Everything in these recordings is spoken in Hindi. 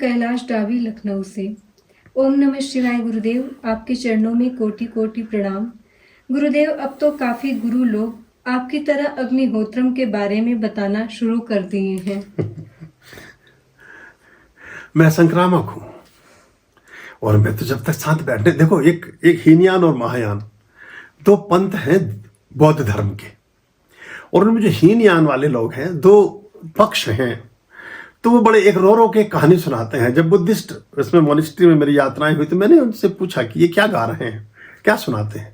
कैलाश डाबी, लखनऊ से। ओम नमः शिवाय गुरुदेव, आपके चरणों में कोटि कोटि प्रणाम। गुरुदेव, अब तो काफी गुरु लोग आपकी तरह अग्निहोत्रम के बारे में बताना शुरू कर दिए हैं। मैं संक्रामक हूं और मैं तो जब तक साथ बैठने, देखो एक हीनयान और महायान दो पंथ हैं बौद्ध धर्म के, और उनमें जो हीनयान वाले लोग हैं दो पक्ष हैं, तो वो बड़े एक रो के कहानी सुनाते हैं। जब बुद्धिस्ट इसमें मोनिस्ट्री में मेरी यात्राएं हुई तो मैंने उनसे पूछा कि ये क्या गा रहे हैं, क्या सुनाते हैं।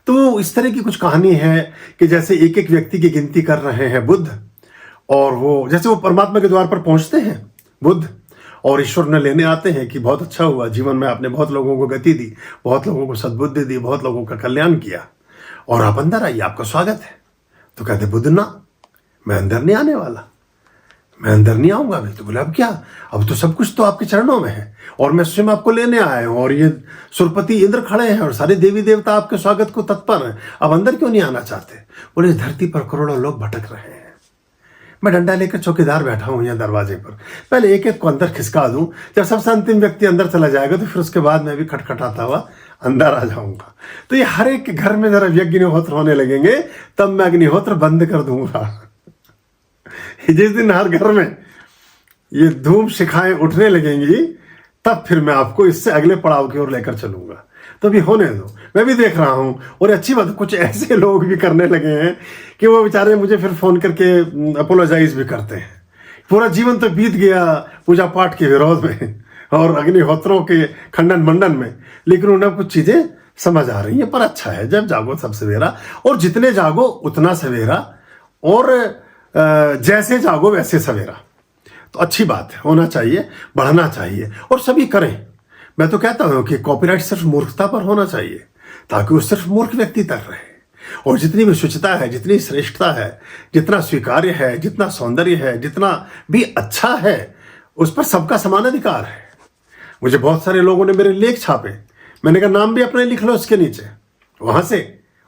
तो इस तरह की कुछ कहानी है कि जैसे एक एक व्यक्ति की गिनती कर रहे हैं बुद्ध, और वो जैसे वो परमात्मा के द्वार पर पहुंचते हैं बुद्ध, और ईश्वर ने लेने आते हैं कि बहुत अच्छा हुआ, जीवन में आपने बहुत लोगों को गति दी, बहुत लोगों को सद्बुद्धि दी, बहुत लोगों का कल्याण किया, और आप अंदर आइए, आपका स्वागत है। तो कहते बुद्ध ना, मैं अंदर नहीं आने वाला, मैं अंदर नहीं आऊंगा। मैं तो बोला अब क्या, अब तो सब कुछ तो आपके चरणों में है, और मैं स्वयं आपको लेने आया हूं, और ये सुरपति इंद्र खड़े हैं और सारे देवी देवता आपके स्वागत को तत्पर हैं, अब अंदर क्यों नहीं आना चाहते। बोले धरती पर करोड़ों लोग भटक रहे हैं, मैं डंडा लेकर चौकीदार बैठा हूं यहाँ दरवाजे पर, पहले एक एक को अंदर खिसका दूं, जब सबसे अंतिम व्यक्ति अंदर चला जाएगा तो फिर उसके बाद मैं भी खटखटाता हुआ अंदर आ जाऊंगा। तो ये हर एक के घर में जरा यज्ञहोत्र होने लगेंगे, तब मैं अग्निहोत्र बंद कर दूंगा। जिस दिन हर घर में ये धूम शिखाएं उठने लगेंगी, तब फिर मैं आपको इससे अगले पड़ाव की ओर लेकर चलूंगा। तो अभी होने दो, मैं भी देख रहा हूं। और अच्छी बात, कुछ ऐसे लोग भी करने लगे हैं कि वो बेचारे मुझे फिर फोन करके अपोलोजाइज भी करते हैं। पूरा जीवन तो बीत गया पूजा पाठ के विरोध में और अग्निहोत्रों के खंडन मंडन में, लेकिन उन्हें कुछ चीजें समझ आ रही है। पर अच्छा है, जब जागो तब सवेरा, और जितने जागो उतना सवेरा, और जैसे जागो वैसे सवेरा। तो अच्छी बात है, होना चाहिए, बढ़ना चाहिए, और सभी करें। मैं तो कहता हूं कि कॉपीराइट सिर्फ मूर्खता पर होना चाहिए, ताकि वो सिर्फ मूर्ख व्यक्ति तक रहे। और जितनी भी शुचिता है, जितनी श्रेष्ठता है, जितना स्वीकार्य है, जितना सौंदर्य है, जितना भी अच्छा है, उस पर सबका समान अधिकार है। मुझे बहुत सारे लोगों ने मेरे लेख छापे, मैंने कहा नाम भी अपने लिख लो उसके नीचे। वहां से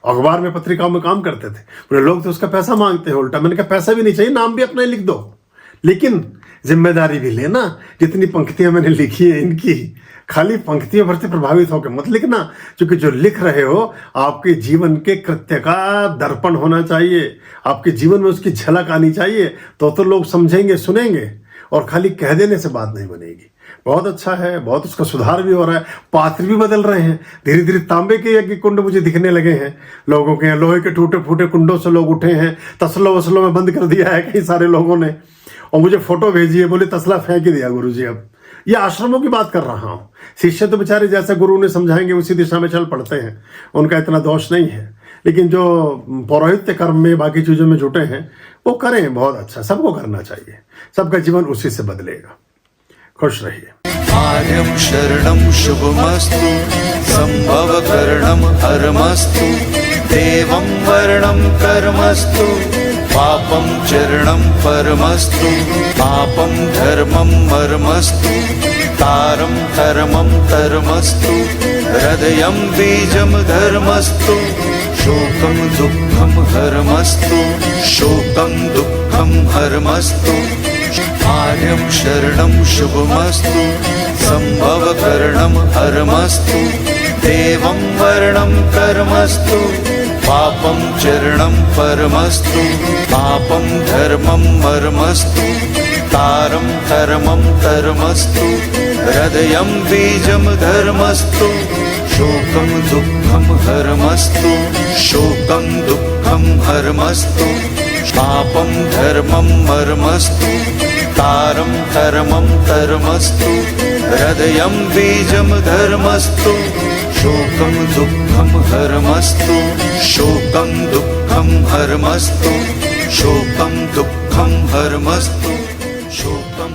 अखबार में पत्रिकाओं में काम करते थे, बोले लोग तो उसका पैसा मांगते हैं उल्टा। मैंने कहा पैसा भी नहीं चाहिए, नाम भी अपना लिख दो, लेकिन जिम्मेदारी भी लेना। जितनी पंक्तियां मैंने लिखी है इनकी, खाली पंक्तियों भर से प्रभावित होकर मत लिखना, क्योंकि जो लिख रहे हो आपके जीवन के कृत्य का दर्पण होना चाहिए, आपके जीवन में उसकी झलक आनी चाहिए, तो लोग समझेंगे, सुनेंगे, और खाली कह देने से बात नहीं बनेगी। बहुत अच्छा है, बहुत उसका सुधार भी हो रहा है, पात्र भी बदल रहे हैं। धीरे धीरे तांबे के यज्ञ कुंड मुझे दिखने लगे हैं लोगों के, लोहे के टूटे फूटे कुंडों से लोग उठे हैं, तसलों वसलों में बंद कर दिया है कई सारे लोगों ने, और मुझे फोटो भेजी है, बोले तसला फेंक ही दिया गुरुजी। अब ये आश्रमों की बात कर रहा हूं, शिष्य तो बेचारे जैसे गुरु ने समझाएंगे उसी दिशा में चल पड़ते हैं, उनका इतना दोष नहीं है। लेकिन जो पौरोहित्य कर्म में, बाकी चीजों में जुटे हैं, वो करें, बहुत अच्छा, सबको करना चाहिए, सबका जीवन उसी से बदलेगा। खुश रहिए। आर्यं शरणं शुभमस्तु, संभवकरणं हरमस्तु, देवं वर्णं कर्मस्तु, पापं चरणं परमस्तु, पापं धर्मं मर्मस्तु, तारं धर्मं धर्मस्तु, हृदयं बीजं धर्मस्तु, शोकं दुःखं हरमस्तु, शोकं दुःखं हरमस्तु। आर्यं शरणं शुभमस्तु, संभवकरणं हरमस्तु, देवं वर्णं कर्मस्तु, पापं चरणं परमस्तु, पापं धर्मं मर्मस्तु, तारं धर्मं धर्मस्तु, हृदयं बीजं धर्मस्तु, शोकं दुःखं हरमस्तु, शोकं दुःखं हरमस्तु, पापं धर्मं मर्मस्तु, तारं धर्मं धर्मस्तु, हृदयं बीजं धर्मस्तु, शोकं दुःखं हरमस्तु, शोकं दुःखं हरमस्तु, शोकं दुःखं हरमस्तु, शोकं